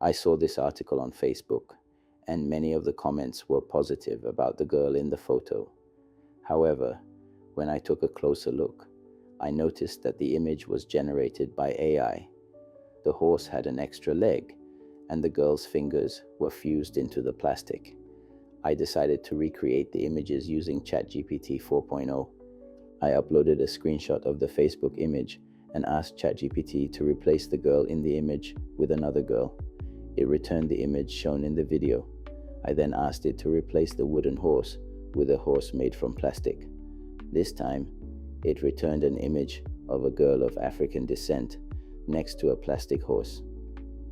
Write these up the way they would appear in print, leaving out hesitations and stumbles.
I saw this article on Facebook, and many of the comments were positive about the girl in the photo. However, when I took a closer look, I noticed that the image was generated by AI. The horse had an extra leg, and the girl's fingers were fused into the plastic. I decided to recreate the images using ChatGPT 4.0. I uploaded a screenshot of the Facebook image and asked ChatGPT to replace the girl in the image with another girl. It returned the image shown in the video. I then asked it to replace the wooden horse with a horse made from plastic. This time, it returned an image of a girl of African descent next to a plastic horse.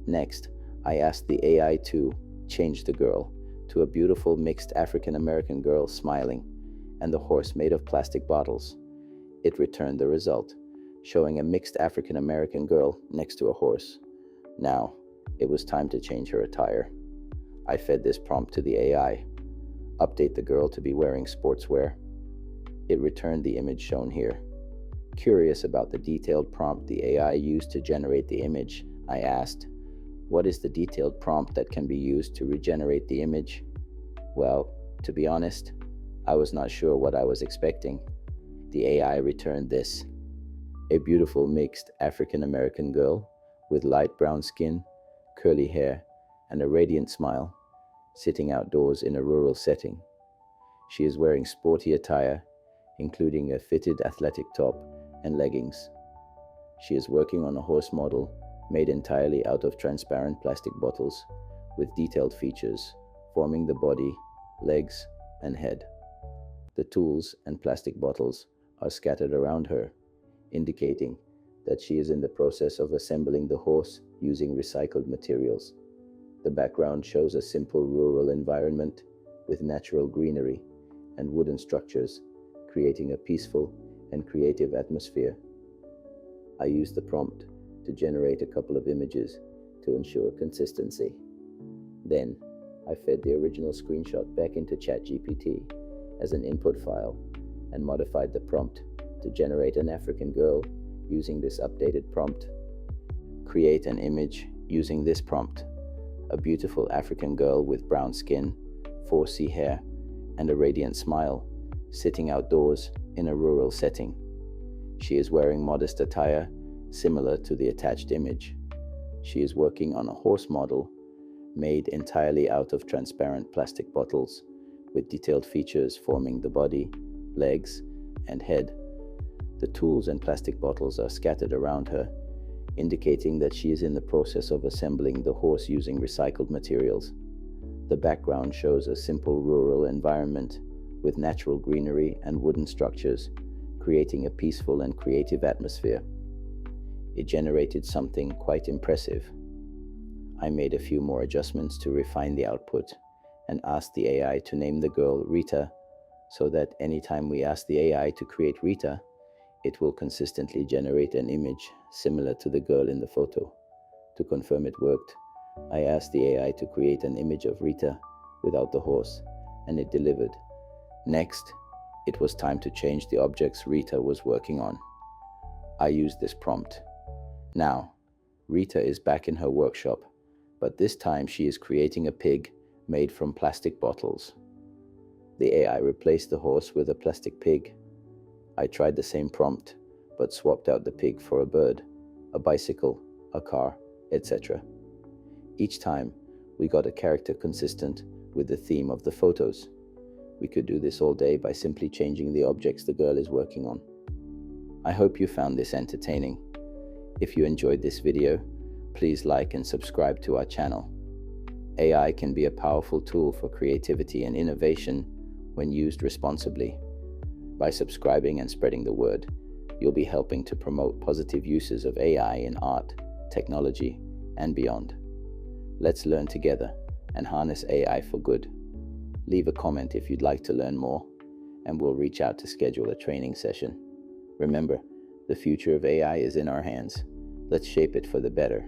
Next, I asked the AI to change the girl to a beautiful mixed African American girl smiling and the horse made of plastic bottles. It returned the result, showing a mixed African American girl next to a horse. Now, it was time to change her attire. I fed this prompt to the AI. Update the girl to be wearing sportswear. It returned the image shown here. Curious about the detailed prompt the AI used to generate the image, I asked, "What is the detailed prompt that can be used to regenerate the image?" Well, to be honest, I was not sure what I was expecting. The AI returned this: a beautiful mixed African American girl with light brown skin, curly hair, and a radiant smile, sitting outdoors in a rural setting. She is wearing sporty attire, including a fitted athletic top and leggings. She is working on a horse model made entirely out of transparent plastic bottles with detailed features forming the body, legs, and head. The tools and plastic bottles are scattered around her, indicating that she is in the process of assembling the horse using recycled materials. The background shows a simple rural environment with natural greenery and wooden structures, creating a peaceful and creative atmosphere. I used the prompt to generate a couple of images to ensure consistency. Then, I fed the original screenshot back into ChatGPT as an input file and modified the prompt to generate an African girl using this updated prompt. Create an image using this prompt: a beautiful African girl with brown skin, 4C hair, and a radiant smile, sitting outdoors in a rural setting. She is wearing modest attire similar to the attached image. She is working on a horse model made entirely out of transparent plastic bottles with detailed features forming the body, legs, and head. The tools and plastic bottles are scattered around her, indicating that she is in the process of assembling the horse using recycled materials. The background shows a simple rural environment with natural greenery and wooden structures, creating a peaceful and creative atmosphere. It generated something quite impressive. I made a few more adjustments to refine the output and asked the AI to name the girl Rita, so that anytime we ask the AI to create Rita, it will consistently generate an image similar to the girl in the photo. To confirm it worked, I asked the AI to create an image of Rita without the horse, and it delivered. Next, it was time to change the objects Rita was working on. I used this prompt. Now, Rita is back in her workshop, but this time she is creating a pig made from plastic bottles. The AI replaced the horse with a plastic pig. I tried the same prompt, but swapped out the pig for a bird, a bicycle, a car, etc. Each time, we got a character consistent with the theme of the photos. We could do this all day by simply changing the objects the girl is working on. I hope you found this entertaining. If you enjoyed this video, please like and subscribe to our channel. AI can be a powerful tool for creativity and innovation when used responsibly. By subscribing and spreading the word, you'll be helping to promote positive uses of AI in art, technology, and beyond. Let's learn together and harness AI for good. Leave a comment if you'd like to learn more, and we'll reach out to schedule a training session. Remember, the future of AI is in our hands. Let's shape it for the better.